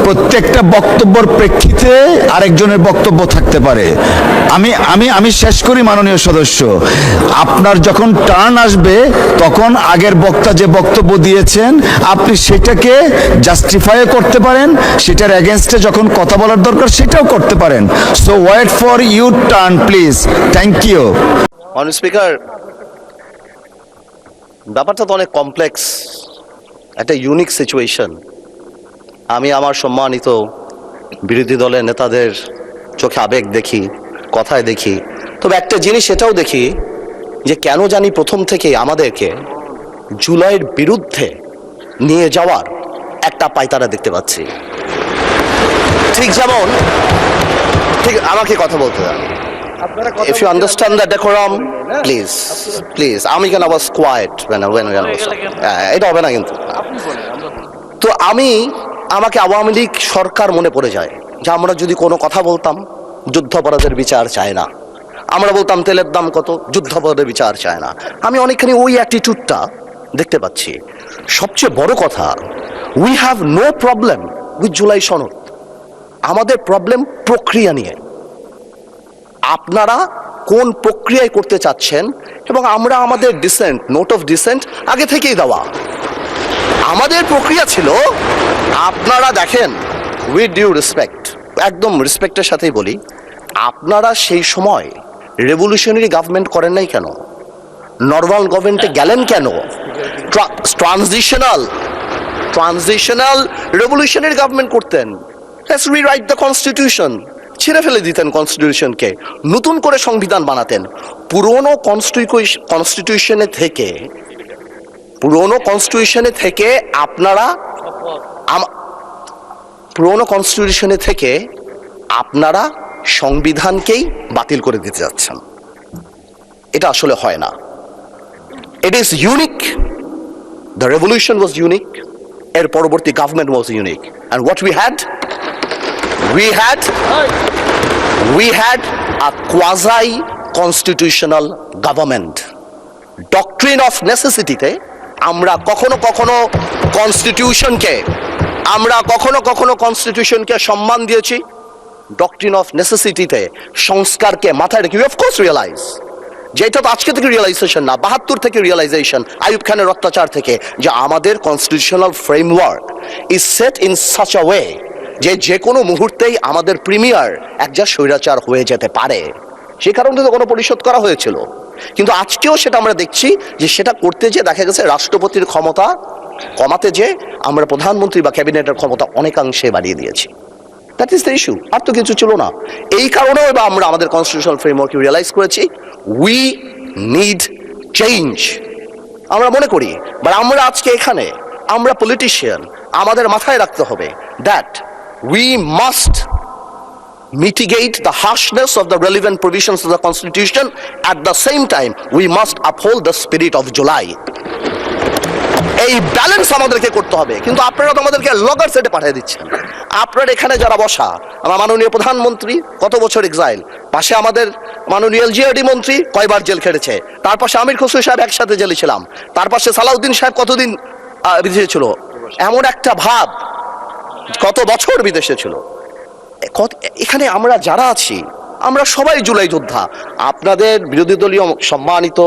প্রত্যেকটা বক্তব্যের প্রেক্ষিতে আরেকজনের বক্তব্য থাকতে পারে। আমি আমি আমি শেষ করি মাননীয় সদস্য, আপনার যখন টার্ন আসবে তখন আগের বক্তা যে বক্তব্য দিয়েছেন আপনি সেটাকে জাস্টিফাই করতে পারেন, সেটার এগেনস্টে যখন কথা বলার দরকার সেটাও করতে পারেন। So wait for your turn please. Thank you. মাননীয় স্পিকার, ব্যাপারটা তো অনেক কমপ্লেক্স, একটা ইউনিক সিচুয়েশন। আমি আমার সম্মানিত বিরোধী দলের নেতাদের চোখে আবেগ দেখি, কথায় দেখি, তবে একটা জিনিস এটাও দেখি যে কেন জানি প্রথম থেকে আমাদেরকে জুলাইয়ের বিরুদ্ধে নিয়ে যাওয়ার একটা পায়তারা দেখতে পাচ্ছি। ঠিক যেমন, ঠিক আমাকে কথা বলতে দেন। If you understand the decorum, please. আমি কেন was quiet when I was এটা হবে না কিন্তু। তো আমাকে আওয়ামী লীগ সরকার মনে পড়ে যায় যে আমরা যদি কোনো কথা বলতাম যুদ্ধাপরাধের বিচার চায় না, আমরা বলতাম তেলের দাম কত, যুদ্ধাপরাধের বিচার চায় না। আমি অনেকখানি ওই অ্যাটিটিউডটা দেখতে পাচ্ছি। সবচেয়ে বড় কথা, we have no problem with জুলাই সনদ। আমাদের প্রবলেম প্রক্রিয়া নিয়ে। আপনারা কোন প্রক্রিয়ায় করতে চাচ্ছেন, এবং আমরা আমাদের ডিসেন্ট, নোট অফ ডিসেন্ট আগে থেকেই দেওয়া। আমাদের প্রক্রিয়া ছিল, আপনারা দেখেন, উইথ ডিউ রেসপেক্ট, একদম রেসপেক্টের সাথেই বলি, আপনারা সেই সময় রেভলিউশনারি গভর্নমেন্ট করেন নাই কেন? নর্মাল গভর্নমেন্টে গেলেন কেন? ট্রানজিশনাল রেভলিউশনারি গভর্নমেন্ট করতেন। লেটস রিরাইট দ্য কনস্টিটিউশন, ছিঁড়ে ফেলে দিতেন কনস্টিটিউশনকে, নতুন করে সংবিধান বানাতেন। পুরনো কনস্টিটিউশনে থেকে আপনারা সংবিধানকেই বাতিল করে দিতে যাচ্ছেন। এটা আসলে হয় না। It is unique. The revolution was unique, এর পরবর্তী government was unique, and what we had a quasi constitutional government. Doctrine of necessity তে আমরা কখনো কনস্টিটিউশনকে সম্মান দিয়েছি। ডক্ট্রিন অফ নেসেসিটিতে সংস্কারকে মাথায় রেখে অফ কোর্স রিয়েলাইজ, যেটা তো আজকে থেকে রিয়েলাইজেশন না, ৭২ থেকে রিয়েলাইজেশন, আইয়ুব খানের অত্যাচার থেকে, যে আমাদের constitutional framework is set in such a way যে কোনো মুহূর্তেই আমাদের প্রিমিয়ার একজন স্বৈরাচার হয়ে যেতে পারে। সে কারণে তো কোনো পরিশোধ করা হয়েছিল। কিন্তু আজকেও সেটা আমরা দেখছি যে সেটা করতে যে দেখা গেছে রাষ্ট্রপতির ক্ষমতা কমাতে যে আমরা প্রধানমন্ত্রী বা ক্যাবিনেটের ক্ষমতা অনেকাংশে বাড়িয়ে দিয়েছি। দ্যাট ইজ দ্য ইস্যু, আর তো কিছু ছিল না। এই কারণেও বা আমরা আমাদের কনস্টিটিউশনাল ফ্রেমওয়ার্ক রিয়েলাইজ করেছি উই নিড চেঞ্জ। আমরা মনে করি, বাট আমরা আজকে এখানে, আমরা পলিটিশিয়ান, আমাদের মাথায় রাখতে হবে that we must mitigate the harshness of the relevant provisions of the Constitution. At the same time, we must uphold the spirit of July. এই ব্যালেন্স আমাদেরকে করতে হবে। কিন্তু আপনারা তো আমাদেরকে লগর সেটে পাঠিয়ে দিচ্ছেন। আপনার এখানে যারা বসা, আমার মাননীয় প্রধানমন্ত্রী কত বছর এক্সাইল, পাশে আমাদের মাননীয় এলজিআরডি মন্ত্রী কয়বার জেল খেটেছে, তার পাশে আমির খসরু সাহেব একসাথে জেলে ছিলাম, তার পাশে সালাউদ্দিন সাহেব কতদিন বিদেশে ছিল, এমন একটা ভাব, কত বছর বিদেশে ছিল। এখানে আমরা যারা আছি আমরা সবাই জুলাই যোদ্ধা। আপনাদের বিরোধী দলীয় সম্মানিত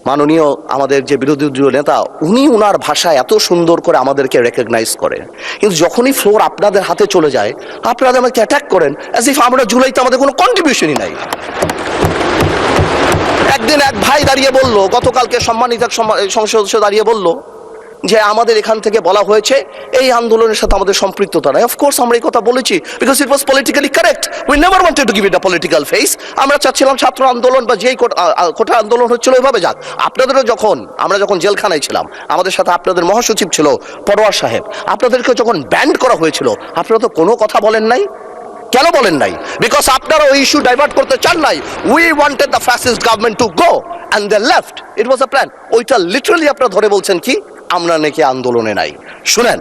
মাননীয় আমাদের যে বিরোধী দলীয় নেতা, উনি উনার ভাষায় এত সুন্দর করে আমাদেরকে রেকগনাইজ করেন, কিন্তু যখনই ফ্লোর আপনাদের হাতে চলে যায় আপনারা আমাকে অ্যাটাক করেন অ্যাজ ইফ আমরা জুলাইতে আমাদের কোনো কন্ট্রিবিউশনই নাই। একদিন এক ভাই দাঁড়িয়ে বলল, গতকালকে সম্মানিত সংসদ সদস্য দাঁড়িয়ে বলল যে আমাদের এখান থেকে বলা হয়েছে এই আন্দোলনের সাথে আমাদের সম্পৃক্ততা নাই। অফকোর্স আমরা এই কথা বলেছি, because it was politically correct. We never wanted to give it a political face. আমরা চাচ্ছিলাম ছাত্র আন্দোলন বা যেই কোটা আন্দোলন হচ্ছিল ওইভাবে যাক। আপনাদেরও আমরা যখন জেলখানায় ছিলাম, আমাদের সাথে আপনাদের মহাসচিব ছিল পরোয়ার সাহেব, আপনাদেরকে যখন ব্যান্ড করা হয়েছিল আপনারা তো কোনো কথা বলেন নাই। কেন বলেন নাই? বিকজ আপনারা ওই ইস্যু ডাইভার্ট করতে চান নাই। We wanted the fascist government to go and they left. It was a plan. ওইটা লিটারালি আপনারা ধরে বলছেন কি আমরা নাকি আন্দোলনে নাই। শুনেন,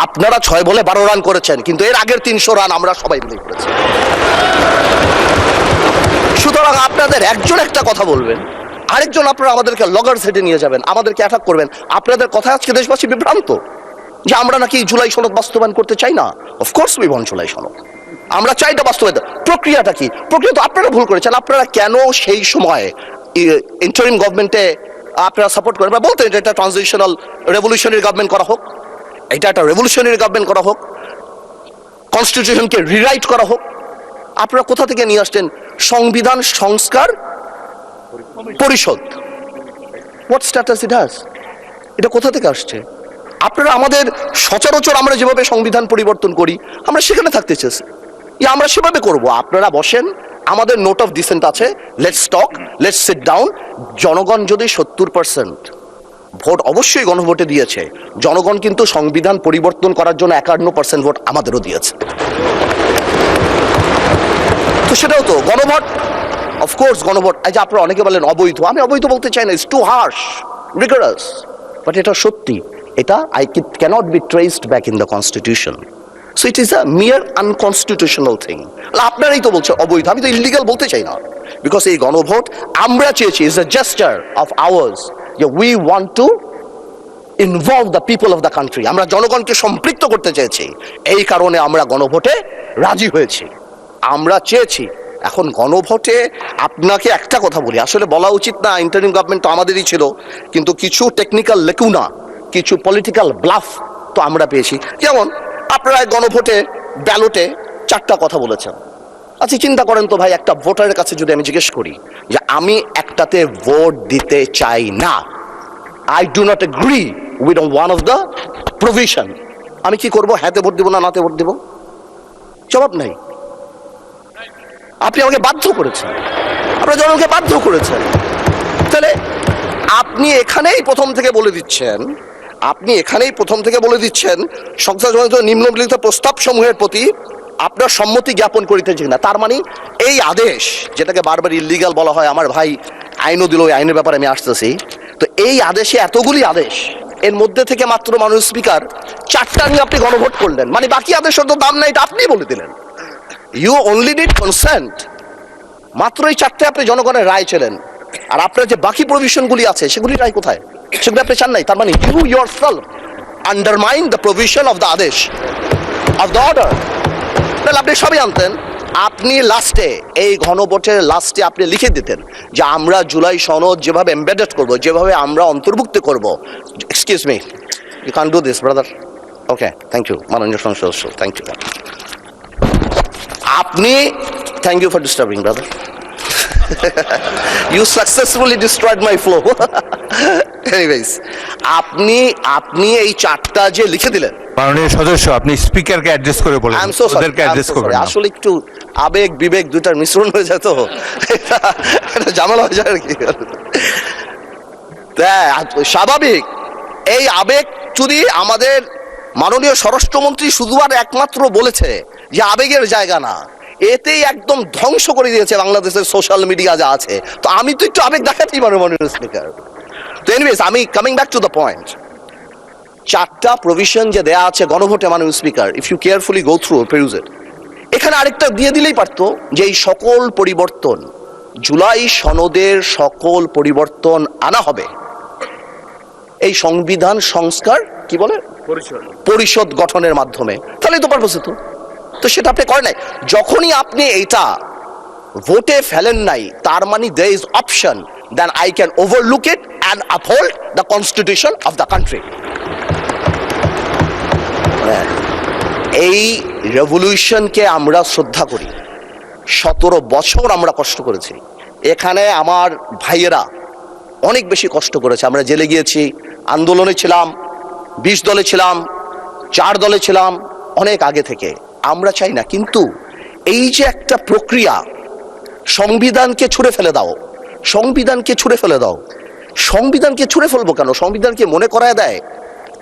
আপনারা 6 বলে 12 রান করেছেন, কিন্তু এর আগের 300 রান আমরা সবাই মিলে করেছি। সুতরাং আপনাদের একজন একটা কথা বলবেন, আরেকজন আপনারা আমাদেরকে লগর সেটে নিয়ে যাবেন, আমাদেরকে অ্যাটাক করবেন। আপনাদের কথা আজকে দেশবাসী বিভ্রান্ত। যে আমরা নাকি জুলাই সনদ বাস্তবায়ন করতে চাই না? অফকোর্স উই ওয়ান্ট জুলাই সনদ, আমরা চাই এটা বাস্তবায়ন। প্রক্রিয়াটা কি? প্রক্রিয়া তো আপনারা ভুল করেছেন। আপনারা কেন সেই সময় ইন্টারিম গভর্নমেন্টে আপনারা সাপোর্ট করেন বা বলতেন যে এটা ট্রানজিশনাল রেভলিউশনারি গভর্নমেন্ট করা হোক, এটা একটা রেভলিউশনারি গভর্নমেন্ট করা হোক, কনস্টিটিউশনকে রিরাইট করা হোক। আপনারা কোথা থেকে নিয়ে আসছেন সংবিধান সংস্কার পরিষদ? What status it has? এটা কোথা থেকে আসছে? আপনারা আমাদের সচরাচর আমরা যেভাবে সংবিধান পরিবর্তন করি আমরা সেখানে থাকতে চেয়েছি, আমরা সেভাবে করব। আপনারা বসেন, আমাদের নোট অফ ডিসেন্ট আছে, let's talk, let's sit down. জনগণ যদি 70% ভোট অবশ্যই গণভোটে দিয়েছে, জনগণ কিন্তু সংবিধান পরিবর্তন করার জন্য 51% ভোট আমাদেরও দিয়েছে। তো সেটাও তো গণভোট, অফকোর্স গণভোট। এই যে আপনারা অনেকে বলেন অবৈধ, আমি অবৈধ বলতে চাই না, ইটস টু হার্শ, রিগরাস, বাট এটা সত্যি। এটা cannot be traced back in the constitution, so it is a mere unconstitutional thing. আপনারাই তো বলছেন অবৈধ, আমি তো ইলিগাল বলতে চাই না, বিকজ এই গণভোট আমরা চেয়েছি is a gesture of ours, যে we want to involve the people of the country, আমরা জনগণকে সম্পৃক্ত করতে চেয়েছি, এই কারণে আমরা গণভোটে রাজি হয়েছি, আমরা চেয়েছি। এখন গণভোটে আপনাকে একটা কথা বলি, আসলে বলা উচিত না, ইন্টারিম গভর্নমেন্ট তো আমাদেরই ছিল, কিন্তু কিছু টেকনিক্যাল লেকুনা, কিছু পলিটিক্যাল ব্লাফ তো আমরা পেয়েছি। যেমন আপনারা গণভোটে ব্যালটে 4টা কথা বলেছেন। আচ্ছা চিন্তা করেন তো ভাই, একটা ভোটারের কাছে যদি আমি জিজ্ঞেস করি যে আমি একটাতে ভোট দিতে চাই না, I do not agree with one of the provision, আমি কি করব? হ্যাঁতে ভোট দিব না নাতে ভোট দিব? জবাব নাই। আপনি আমাকে বাধ্য করেছেন, আপনারা জনগণকে বাধ্য করেছেন। তাহলে আপনি এখানেই প্রথম থেকে বলে দিচ্ছেন, সংসদ নিম্নলিখিত প্রস্তাব সমূহের প্রতি আপনার সম্মতি জ্ঞাপন করিতেছেন না। তার মানে এই আদেশ, যেটাকে বারবার ইলিগাল বলা হয়, আমার ভাই আইনও দিল, ওই আইনের ব্যাপারে আমি আসতেছি। তো এই আদেশে এতগুলি আদেশ, এর মধ্যে থেকে মাত্র মাননীয় স্পিকার 4টা নিয়ে আপনি গণভোট করলেন, মানে বাকি আদেশের তো দাম নাই, এটা আপনি বলে দিলেন। ইউ অনলি ডিড কনসেন্ট, মাত্র এই 4টে আপনি জনগণের রায় ছিলেন, আর আপনার যে বাকি প্রভিশনগুলি আছে সেগুলি রায় কোথায়? সেগুলি আপনি চান নাই। তার মানে you yourself undermine the provision of the আদেশ of the order। তাহলে আপনি সবই আনতেন, আপনি লাস্টে এই গণভোটের লাস্টে আপনি লিখে দিতেন যে আমরা জুলাই সনদ যেভাবে এমবেডেড করব, যেভাবে আমরা অন্তর্ভুক্ত করব। Excuse me, you can do this brother. Okay, thank you মাননীয় সংসদ সদস্য, থ্যাংক ইউ। আপনি, thank you for disturbing brother, you successfully destroyed my flow. Anyways, আপনি এই 4টা যে লিখে দিলেন, মাননীয় সদস্য আপনি স্পিকারকে অ্যাড্রেস করে বলেন, আই এম সো সরি, ওদেরকে অ্যাড্রেস করবেন না। আসলে একটু আবেগ বিবেক দুইটার মিশ্রণ হয়ে যায়, তো এটা ঝামেলা হয়ে যায় আর কি। স্বাভাবিক, এই আবেগ যদি আমাদের মাননীয় স্বরাষ্ট্রমন্ত্রী শুধু আর একমাত্র বলেছে যে আবেগের জায়গা না, এতেই একদম ধ্বংস করে দিয়েছে বাংলাদেশের সোশ্যাল মিডিয়া যা আছে। তো আমি তো একটু আবেগ দেখাতেই পারবো মাননীয় স্পিকার। তো এনিওয়েজ, আমি coming back to the point, 4টা প্রভিশন যে দেয়া আছে গণভোটে মাননীয় speaker, if you carefully go through peruse it, এখানে আরেকটা দিয়ে দিলেই পারতো যে এই সকল পরিবর্তন, জুলাই সনদের সকল পরিবর্তন আনা হবে এই সংবিধান সংস্কার কি বলে পরিষদ গঠনের মাধ্যমে, তাহলেই তো পারপোস হতো। তো সেটা আপনি করেন নাই। যখনই আপনি এইটা ভোটে ফেলেন নাই, তার মানে there is option then I can overlook it and uphold the constitution of the country. এই রেভলিউশনকে আমরা শ্রদ্ধা করি, 17 বছর আমরা কষ্ট করেছি, এখানে আমার ভাইয়েরা অনেক বেশি কষ্ট করেছে, আমরা জেলে গিয়েছি, আন্দোলনে ছিলাম, 20 দলে ছিলাম, 4 দলে ছিলাম, অনেক আগে থেকে। আমরা চাই না, কিন্তু এই যে একটা প্রক্রিয়া, সংবিধানকে ছুঁড়ে ফেলে দাও, সংবিধানকে ছুঁড়ে ফেলে দাও, সংবিধানকে ছুঁড়ে ফেলবো কেন? সংবিধানকে মনে করায় দেয়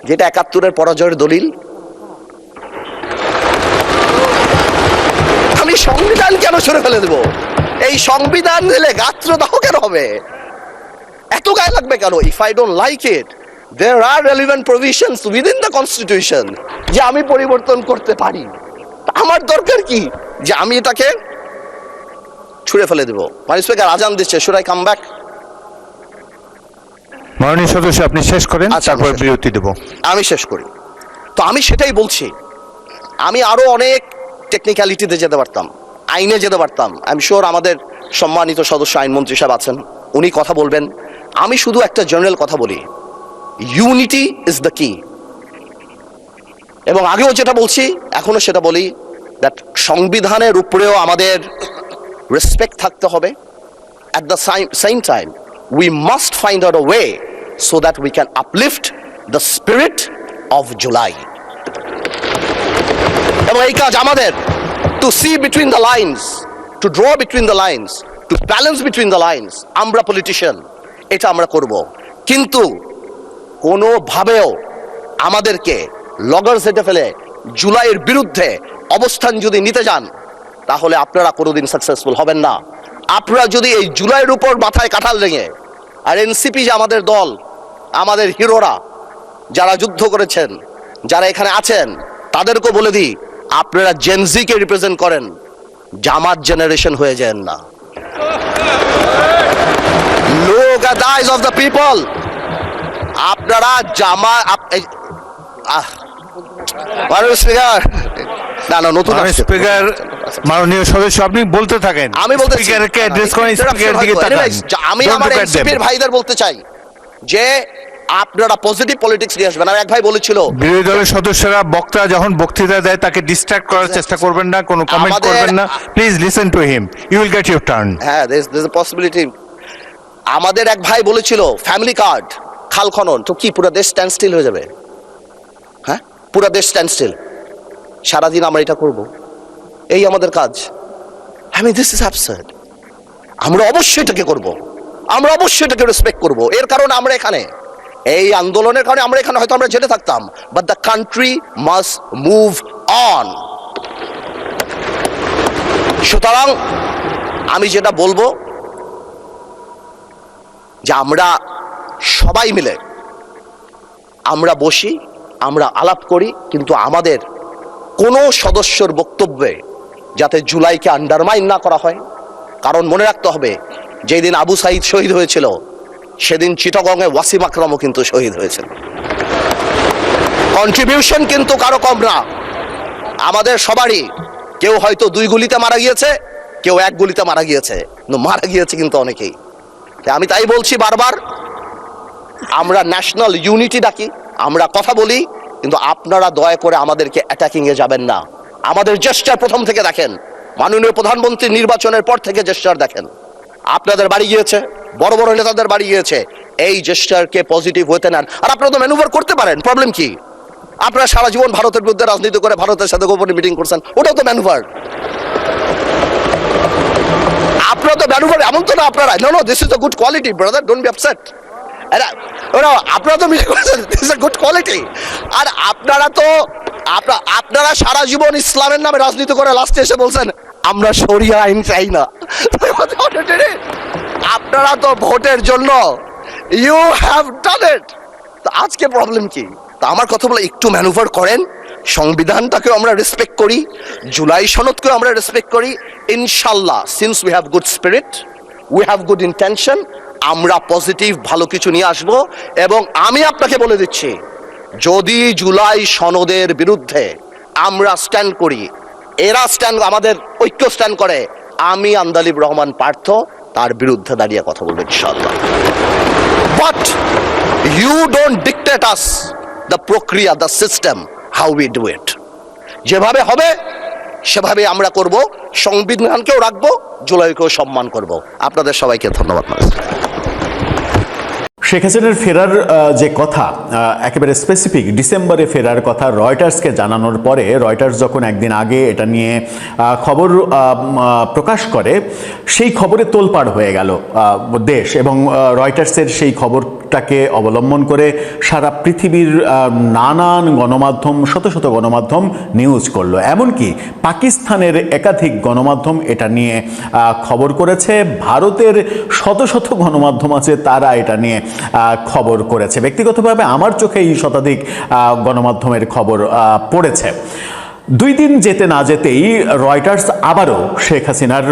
যেটা 71-এর পরাজয়ের দলিল। আমি সংবিধান কেন ছুঁড়ে ফেলে দেবো? এই সংবিধান দিলে গাত্রদাহ কেন হবে? এত গায়ে লাগবে কেন? If I don't like it, there are relevant provisions within the constitution যে আমি পরিবর্তন করতে পারি। আমার দরকার কি যে আমি এটাকে ছুঁড়ে ফেলে দেব? মাননীয় স্পিকার আজান দিচ্ছে, should I come back? মাননীয় সদস্য আপনি শেষ করেন, তারপর বিরতি দেব। আমি শেষ করি। তো আমি সেটাই বলছি, আমি আরো অনেক টেকনিক্যালিটিতে যেতে পারতাম, আইনে যেতে পারতাম। আই এম শিওর আমাদের সম্মানিত সদস্য আইনমন্ত্রী সাহেব আছেন, উনি কথা বলবেন। আমি শুধু একটা জেনারেল কথা বলি, ইউনিটি ইজ দ্য কি। এবং আগেও যেটা বলছি, এখনো সেটা বলি, দ্যাট সংবিধানের উপরেও আমাদের রেসপেক্ট থাকতে হবে। At the same time, we must find out a way so that we can uplift the spirit of July. এবং এই কাজ আমাদের, to see between the lines, to draw between the lines, to balance between the lines. আমরা politician, এটা আমরা করব, কিন্তু কোনোভাবেও আমাদেরকে লগর সেটে ফেলে জুলাইয়ের বিরুদ্ধে অবস্থান যদি নিতে যান, তাহলে আপনারা কোনোদিন সাকসেসফুল হবেন না। আপনারা যদি এই জুলাইয়ের উপর মাথায় কাঁঠাল লেগে, আর এনসিপি যে আমাদের দল, আমাদের হিরোরা যারা যুদ্ধ করেছেন, যারা এখানে আছেন, তাদেরকে বলে দিই, আপনারা জেনজিকে রিপ্রেজেন্ট করেন, জামাত জেনারেশন হয়ে যান না। Look at the eyes of the people. আপনারা স্পিকার, না না, নতুন স্পিকার, মাননীয় সদস্য আপনি বলতে থাকেন, আমি বলতে স্পিকারকে অ্যাড্রেস করেন, স্পিকারের দিকে তাকান। আমি আমার এনসিপির ভাইদের বলতে চাই যে আপনারা পজিটিভ পলিটিক্স নিয়ে আসবেন। আর এক ভাই বলেছিল, বিরোধী দলের সদস্যরা বক্তা যখন বক্তৃতা দেয় তাকে ডিস্ট্রাক্ট করার চেষ্টা করবেন না, কোনো কমেন্ট করবেন না। Please listen to him, you will get your turn. হ্যাঁ, there's a possibility। আমাদের এক ভাই বলেছিল ফ্যামিলি কার্ড, খাল খনন, তো কি পুরো দেশ স্ট্যান্ড স্টিল হয়ে যাবে? হ্যাঁ, পুরো দেশ স্ট্যান্ড স্টিল, সারাদিন আমরা এটা করব, এই আমাদের কাজ। This is absurd. আমরা অবশ্যই এটাকে করব, আমরা অবশ্যই এটাকে রেসপেক্ট করব। এর কারণ আমরা এখানে, এই আন্দোলনের কারণে আমরা এখানে, হয়তো আমরা জেলে থাকতাম, but the country must move on. সুতরাং আমি যেটা বলবো, যে আমরা সবাই মিলে আমরা বসি, আমরা আলাপ করি, কিন্তু আমাদের কোনো সদস্যর বক্তব্যে যাতে জুলাইকে আন্ডারমাইন না করা হয়। কারণ মনে রাখতে হবে, যেই দিন আবু সাইদ শহীদ হয়েছিল, সেদিন চিটাগংয়ে ওয়াসিম আকরামও কিন্তু শহীদ হয়েছিল। কন্ট্রিবিউশন কিন্তু কারো কম না, আমাদের সবারই। কেউ হয়তো 2 গুলিতে মারা গিয়েছে, কেউ 1 গুলিতে মারা গিয়েছে, মারা গিয়েছে কিন্তু অনেকেই। আমি তাই বলছি বারবার, আমরা ন্যাশনাল ইউনিটি ডাকি, আমরা কথা বলি, কিন্তু আপনারা দয়া করে আমাদেরকে অ্যাটাকিং এ যাবেন না। আমাদের জেস্টার প্রথম থেকে দেখেন, মাননীয় প্রধানমন্ত্রী নির্বাচনের পর থেকে জেস্টার দেখেন, আপনাদের বাড়ি গিয়েছে, বড় বড় নেতাদের বাড়ি গিয়েছে, এই জেস্টারকে পজিটিভ হতে নেন। আর আপনারা তো ম্যানুভার করতে পারেন, প্রবলেম কি? আপনারা সারা জীবন ভারতের বিরুদ্ধে রাজনীতি করে ভারতের সাথে গোপনে মিটিং করছেন, ওটাও তো ম্যানুভার। আপনারা তো ম্যানুভার, এমন তো না আপনারা, no this is a good quality brother, don't be upset. আপনারা তো মিটিং করেছেন, this is a good quality. আর আপনারা সারা জীবন ইসলামের নামে রাজনীতি করে লাস্টে এসে বলছেন আমরা শরিয়া আইন চাই না। আপনারা তো ভোটের জন্য ইউ হ্যাভ ডান ইট। আজকে প্রবলেম কি? তা আমার কথা বলে একটু ম্যানুভার করেন, সংবিধানটাকেও আমরা রেসপেক্ট করি, জুলাই সনদকেও আমরা রেসপেক্ট করি। ইনশাল্লাহ, since we have good spirit, we have good intention, আমরা পজিটিভ ভালো কিছু নিয়ে আসব। এবং আমি আপনাকে বলে দিচ্ছি, যদি জুলাই সনদের বিরুদ্ধে আমরা স্ট্যান্ড করি, এরা স্ট্যান্ড, আমাদের ঐক্য স্ট্যান্ড করে, আমি আন্দালিব রহমান পার্থ তার বিরুদ্ধে দাঁড়িয়ে কথা বলবো ইনশাআল্লাহ। But you don't dictate us the প্রক্রিয়া, the system, how we do it. যেভাবে হবে সেভাবে আমরা করব, সংবিধানকেও রাখবো, জুলাইকেও সম্মান করব। আপনাদের সবাইকে ধন্যবাদ। শেখ হাসিনার ফেরার যে কথা, একেবারে স্পেসিফিক ডিসেম্বরে ফেরার কথা রয়টার্সকে জানানোর পরে, রয়টার্স যখন একদিন আগে এটা নিয়ে খবর প্রকাশ করে, সেই খবরে তোলপাড় হয়ে গেল দেশ। এবং রয়টার্সের সেই খবরটাকে অবলম্বন করে সারা পৃথিবীর নানান গণমাধ্যম, শত শত গণমাধ্যম নিউজ করলো। এমনকি পাকিস্তানের একাধিক গণমাধ্যম এটা নিয়ে খবর করেছে, ভারতের শত শত গণমাধ্যম আছে তারা এটা নিয়ে খবর করেছে। ব্যক্তিগতভাবে আমার চোখে এই শতাধিক গণমাধ্যমের খবর পড়েছে। 2 দিন যেতে না যেতেই রয়টার্স আবারও শেখ হাসিনার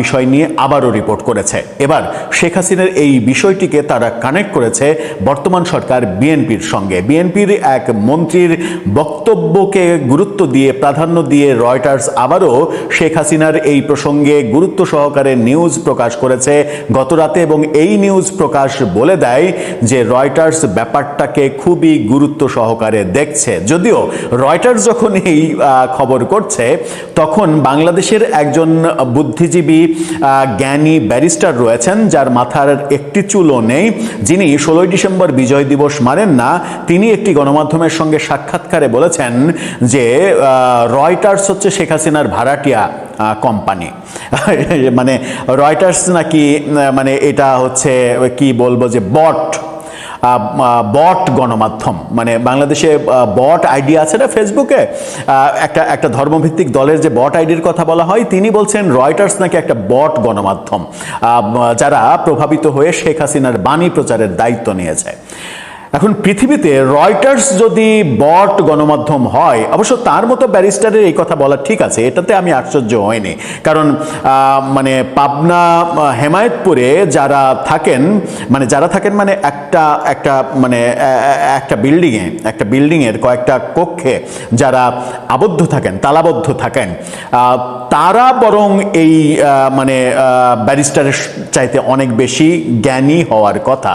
বিষয় নিয়ে আবারও রিপোর্ট করেছে। এবার শেখ হাসিনার এই বিষয়টিকে তারা কানেক্ট করেছে বর্তমান সরকার বিএনপির সঙ্গে। বিএনপির এক মন্ত্রীর বক্তব্যকে গুরুত্ব দিয়ে, প্রাধান্য দিয়ে রয়টার্স আবারও শেখ হাসিনার এই প্রসঙ্গে গুরুত্ব সহকারে নিউজ প্রকাশ করেছে গতরাতে, এবং এই নিউজ প্রকাশ বলে দেয় যে রয়টার্স ব্যাপারটাকে খুবই গুরুত্ব সহকারে দেখছে। যদিও রয়টার্স যখন এই খবর করছে তখন বাংলাদেশের একজন বুদ্ধিজীবী জ্ঞানী ব্যারিস্টার রয়েছেন যার মাথার একটি চুলও নেই, যিনি 16 ডিসেম্বর বিজয় দিবস মানেন না, তিনি একটি গণমাধ্যমের সঙ্গে সাক্ষাৎকারে বলেছেন যে রয়টার্স হচ্ছে শেখ হাসিনার ভাড়াটিয়া কোম্পানি। মানে রয়টার্স নাকি মানে এটা হচ্ছে কি বলবো যে বট গণমাধ্যম। মানে বাংলাদেশে বট আইডি আছে না ফেসবুকে, একটা ধর্মভিত্তিক দলের যে বট আইডির কথা বলা হয়, তিনি বলছেন রয়টার্স নাকি একটা বট গণমাধ্যম যারা প্রভাবিত হয়ে শেখ হাসিনার বাণী প্রচারের দায়িত্ব নিয়েছে। এখন পৃথিবীতে রয়টার্স যদি বট গণমাধ্যম হয়, অবশ্য তার মতো ব্যারিস্টারের এই কথা বলা ঠিক আছে, এটাতে আমি আশ্চর্য হইনি। কারণ মানে পাবনা হেমায়েতপুরে যারা থাকেন মানে একটা বিল্ডিংয়ের কয়েকটা কক্ষে যারা আবদ্ধ থাকেন, তালাবদ্ধ থাকেন, তারা বরং এই মানে ব্যারিস্টারের চাইতে অনেক বেশি জ্ঞানী হওয়ার কথা।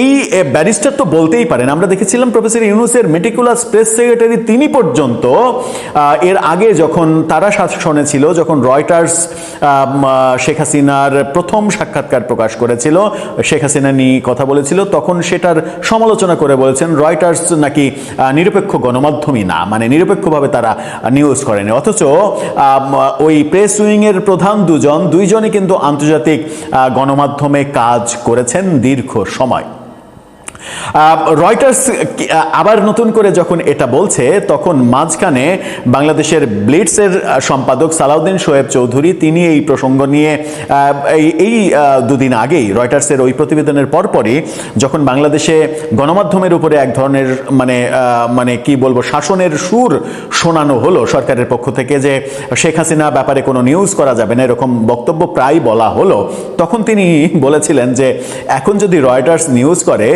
এই ব্যারিস্টার তো বলতেই পারেন। আমরা দেখেছিলাম প্রফেসর ইউনূসের মেটিকুলাস প্রেস সেক্রেটারি, তিনি পর্যন্ত এর আগে যখন তারা শাসনে ছিল, যখন রয়টার্স শেখ হাসিনার প্রথম সাক্ষাৎকার প্রকাশ করেছিল, শেখ হাসিনা নিয়ে কথা বলেছিল, তখন সেটার সমালোচনা করে বলেছেন রয়টার্স নাকি নিরপেক্ষ গণমাধ্যমই না, মানে নিরপেক্ষভাবে তারা নিউজ করেনি। অথচ ওই প্রেস উইংয়ের প্রধান দুইজনই কিন্তু আন্তর্জাতিক গণমাধ্যমে কাজ করেছেন দীর্ঘ সময়। রয়টার্স আবার নতুন করে যখন এটা বলছে, তখন মাঝখানে বাংলাদেশের ব্লিটসের সম্পাদক সালাউদ্দিন শোয়েব চৌধুরী, তিনি এই প্রসঙ্গ নিয়ে এই 2 দিন আগেই রয়টার্সের ওই প্রতিবেদনের পরপরই যখন বাংলাদেশে গণমাধ্যমের উপরে এক ধরনের মানে কি বলবো শাসনের সুর শোনানো হলো সরকারের পক্ষ থেকে, যে শেখ হাসিনা ব্যাপারে কোনো নিউজ করা যাবে না, এরকম বক্তব্য প্রায় বলা হলো, তখন তিনি বলেছিলেন যে এখন যদি রয়টার্স নিউজ করে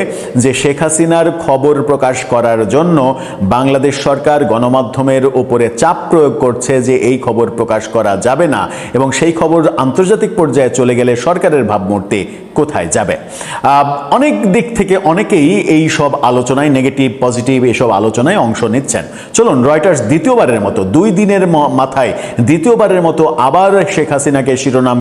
যে শেখ হাসিনার খবর প্রকাশ করার জন্য বাংলাদেশ সরকার গণমাধ্যমের উপরে চাপ প্রয়োগ করছে যে এই খবর প্রকাশ করা যাবে না, এবং সেই খবর আন্তর্জাতিক পর্যায়ে চলে গেলে সরকারের ভাবমূর্তি কোথায় যাবে। অনেক দিক থেকে অনেকেই এই সব আলোচনায়, নেগেটিভ পজিটিভ এসব আলোচনায় অংশ নিচ্ছেন। চলুন দ্বিতীয়বারের মতো 2 দিনের মাথায় দ্বিতীয়বারের মতো আবার শেখ হাসিনাকে শিরোনাম